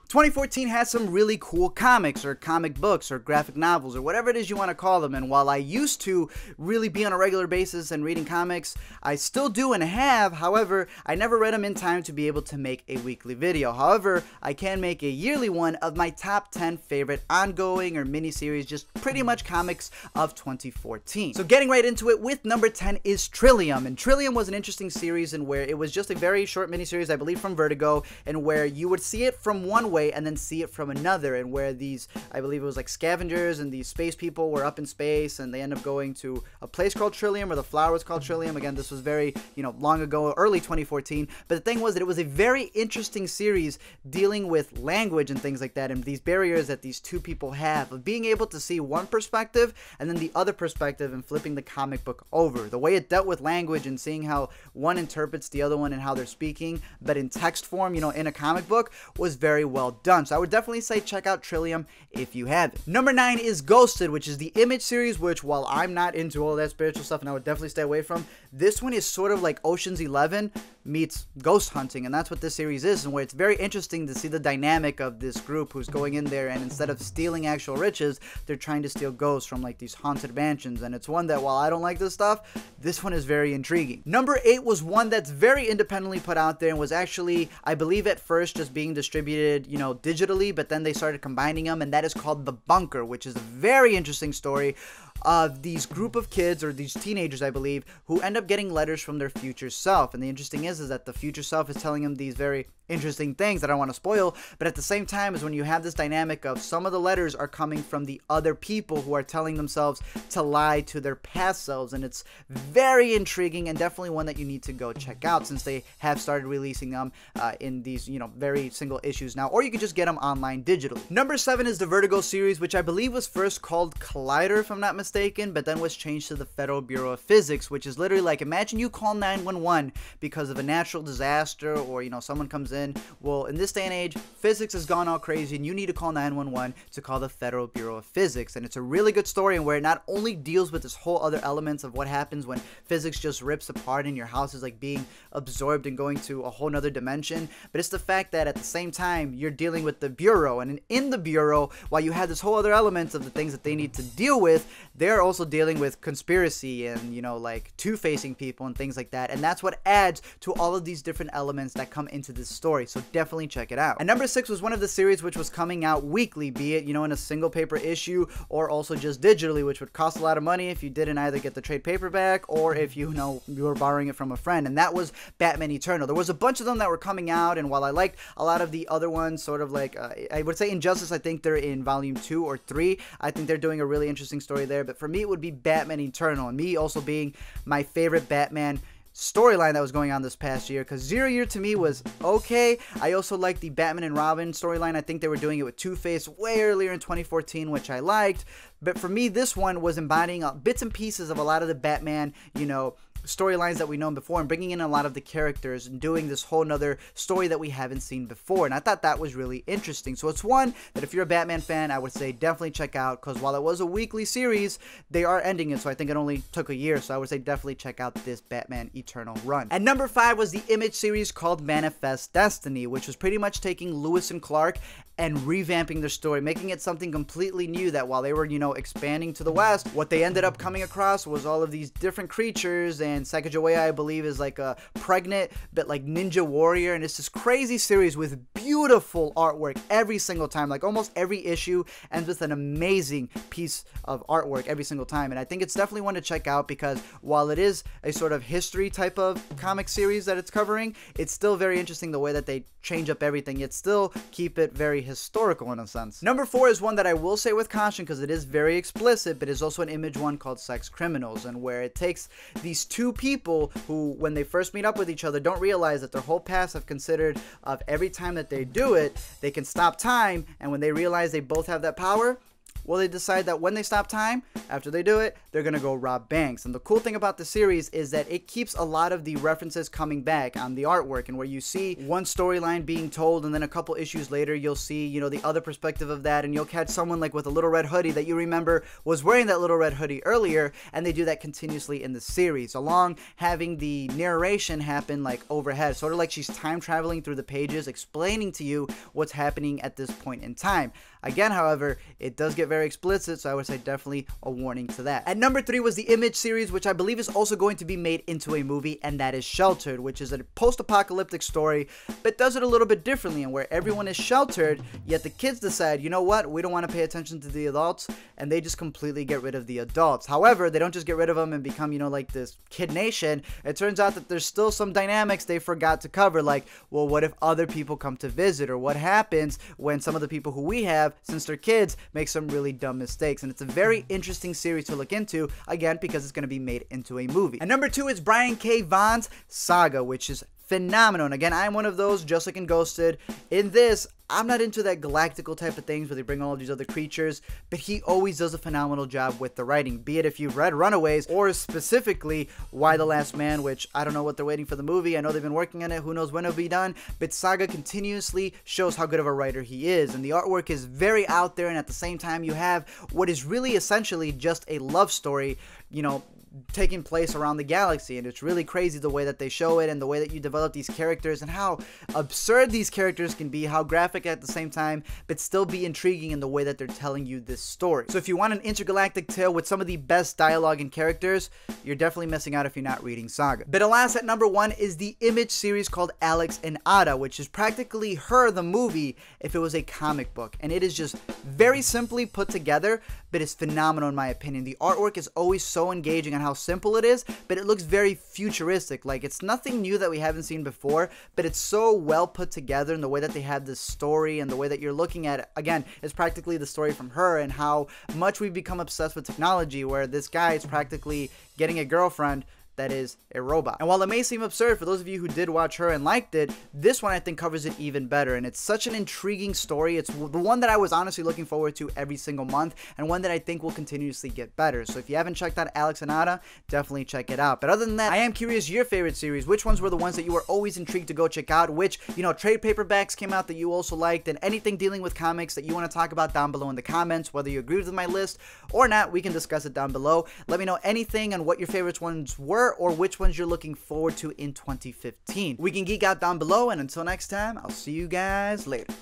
2014 has some really cool comics or comic books or graphic novels or whatever it is you want to call them, and while I used to really be on a regular basis and reading comics, I still do and have. However, I never read them in time to be able to make a weekly video. However, I can make a yearly one of my top 10 favorite ongoing or miniseries, just pretty much comics of 2014. So getting right into it, with number 10 is Trillium, and Trillium was an interesting series in where it was just a very short miniseries, I believe from Vertigo, and where you would see it from one way and then see it from another, and where these, I believe it was like scavengers and these space people were up in space and they end up going to a place called Trillium, or the flower was called Trillium. Again, this was very, long ago, early 2014, but the thing was that it was a very interesting series dealing with language and things like that, and these barriers that these two people have of being able to see one perspective and then the other perspective and flipping the comic book over. The way it dealt with language and seeing how one interprets the other one and how they're speaking, but in text form, in a comic book, was very well done. So I would definitely say check out Trillium if you haven't. Number 9 is Ghosted, which is the Image series, which while I'm not into all that spiritual stuff and I would definitely stay away from, this one is sort of like Ocean's 11 meets ghost hunting, and that's what this series is, and where it's very interesting to see the dynamic of this group who's going in there, and instead of stealing actual riches, they're trying to steal ghosts from like these haunted mansions. And it's one that, while I don't like this stuff, this one is very intriguing. Number 8 was one that's very independently put out there and was actually, I believe at first just being distributed, digitally, but then they started combining them, and that is called The Bunker, which is a very interesting story of these group of kids, or these teenagers, I believe, who end up getting letters from their future self. And the interesting is that the future self is telling them these very interesting things that I don't want to spoil, but at the same time is when you have this dynamic of some of the letters are coming from the other people who are telling themselves to lie to their past selves, and it's very intriguing and definitely one that you need to go check out, since they have started releasing them in these very single issues now, or you can just get them online digitally. Number 7 is the Vertigo series, which I believe was first called Collider, if I'm not mistaken, but then was changed to the Federal Bureau of Physics, which is literally like, imagine you call 911 because of a natural disaster, or someone comes in. Well, in this day and age, physics has gone all crazy, and you need to call 911 to call the Federal Bureau of Physics. And it's a really good story, and where it not only deals with this whole other elements of what happens when physics just rips apart and your house is like being absorbed and going to a whole nother dimension, but it's the fact that at the same time you're dealing with the Bureau, and in the Bureau, while you have this whole other elements of the things that they need to deal with, they're also dealing with conspiracy and like two-facing people and things like that, and that's what adds to all of these different elements that come into this story. So definitely check it out. And number 6 was one of the series which was coming out weekly, be it in a single paper issue or also just digitally, which would cost a lot of money if you didn't either get the trade paperback or if you were borrowing it from a friend, and that was Batman Eternal. There was a bunch of them that were coming out, and while I liked a lot of the other ones, sort of like I would say Injustice, I think they're in volume 2 or 3. I think they're doing a really interesting story there, but for me it would be Batman Eternal, and me also being my favorite Batman storyline that was going on this past year, because Zero Year to me was okay. I also liked the Batman and Robin storyline. I think they were doing it with Two-Face way earlier in 2014, which I liked, but for me this one was embodying bits and pieces of a lot of the Batman storylines that we know before, and bringing in a lot of the characters and doing this whole nother story that we haven't seen before, and I thought that was really interesting. So it's one that if you're a Batman fan, I would say definitely check out, because while it was a weekly series, they are ending it, so I think it only took a year, so I would say definitely check out this Batman Eternal run. And number 5 was the Image series called Manifest Destiny, which was pretty much taking Lewis and Clark and revamping their story, making it something completely new, that while they were, expanding to the west, what they ended up coming across was all of these different creatures, and Sacagawea, I believe, is like a pregnant, but like ninja warrior, and it's this crazy series with beautiful artwork every single time. Like almost every issue ends with an amazing piece of artwork every single time, and I think it's definitely one to check out, because while it is a sort of history type of comic series that it's covering, it's still very interesting the way that they change up everything, yet still keep it very historical in a sense. Number 4 is one that I will say with caution, because it is very explicit, but is also an Image one called Sex Criminals, and where it takes these two people who, when they first meet up with each other, don't realize that their whole past have considered of every time that they do it, they can stop time, and when they realize they both have that power, Well, they decide that when they stop time, after they do it, they're gonna go rob banks. And the cool thing about the series is that it keeps a lot of the references coming back on the artwork, and where you see one storyline being told, and then a couple issues later you'll see, you know, the other perspective of that, and you'll catch someone like with a little red hoodie that you remember was wearing that little red hoodie earlier, and they do that continuously in the series, along having the narration happen like overhead, sort of like she's time traveling through the pages, explaining to you what's happening at this point in time. Again, however, it does get very explicit, so I would say definitely a warning to that. At number 3 was the Image series, which I believe is also going to be made into a movie, and that is Sheltered, which is a post-apocalyptic story, but does it a little bit differently, and where everyone is sheltered, yet the kids decide, you know what, we don't want to pay attention to the adults, and they just completely get rid of the adults. However, they don't just get rid of them and become, you know, like this kid nation. It turns out that there's still some dynamics they forgot to cover, like, well, what if other people come to visit, or what happens when some of the people who we have, since they're kids, make some really dumb mistakes. And it's a very interesting series to look into, again, because it's going to be made into a movie. And number 2 is Brian K. Vaughan's Saga, which is phenomenal. And again, I'm one of those, just like in Ghosted. In this, I'm not into that galactical type of things where they bring all of these other creatures, but he always does a phenomenal job with the writing, be it if you've read Runaways, or specifically Y the Last Man, which I don't know what they're waiting for the movie. I know they've been working on it. Who knows when it'll be done, but Saga continuously shows how good of a writer he is, and the artwork is very out there, and at the same time, you have what is really essentially just a love story, you know, taking place around the galaxy, and it's really crazy the way that they show it, and the way that you develop these characters, and how absurd these characters can be, how graphic at the same time, but still be intriguing in the way that they're telling you this story. So if you want an intergalactic tale with some of the best dialogue and characters, you're definitely missing out if you're not reading Saga. But alas, at number 1 is the Image series called Alex and Odda, which is practically Her, the movie, if it was a comic book, and it is just very simply put together, but it's phenomenal in my opinion. The artwork is always so engaging on how simple it is, but it looks very futuristic. Like, it's nothing new that we haven't seen before, but it's so well put together in the way that they have this story, and the way that you're looking at it. Again, it's practically the story from Her, and how much we've become obsessed with technology, where this guy is practically getting a girlfriend that is a robot. And while it may seem absurd for those of you who did watch Her and liked it, this one I think covers it even better, and it's such an intriguing story. It's the one that I was honestly looking forward to every single month, and one that I think will continuously get better. So if you haven't checked out Alex and Odda, definitely check it out. But other than that, I am curious your favorite series. Which ones were the ones that you were always intrigued to go check out? Which, you know, trade paperbacks came out that you also liked, and anything dealing with comics that you want to talk about down below in the comments. Whether you agree with my list or not, we can discuss it down below. Let me know anything on what your favorites ones were, or which ones you're looking forward to in 2015. We can geek out down below, and until next time, I'll see you guys later.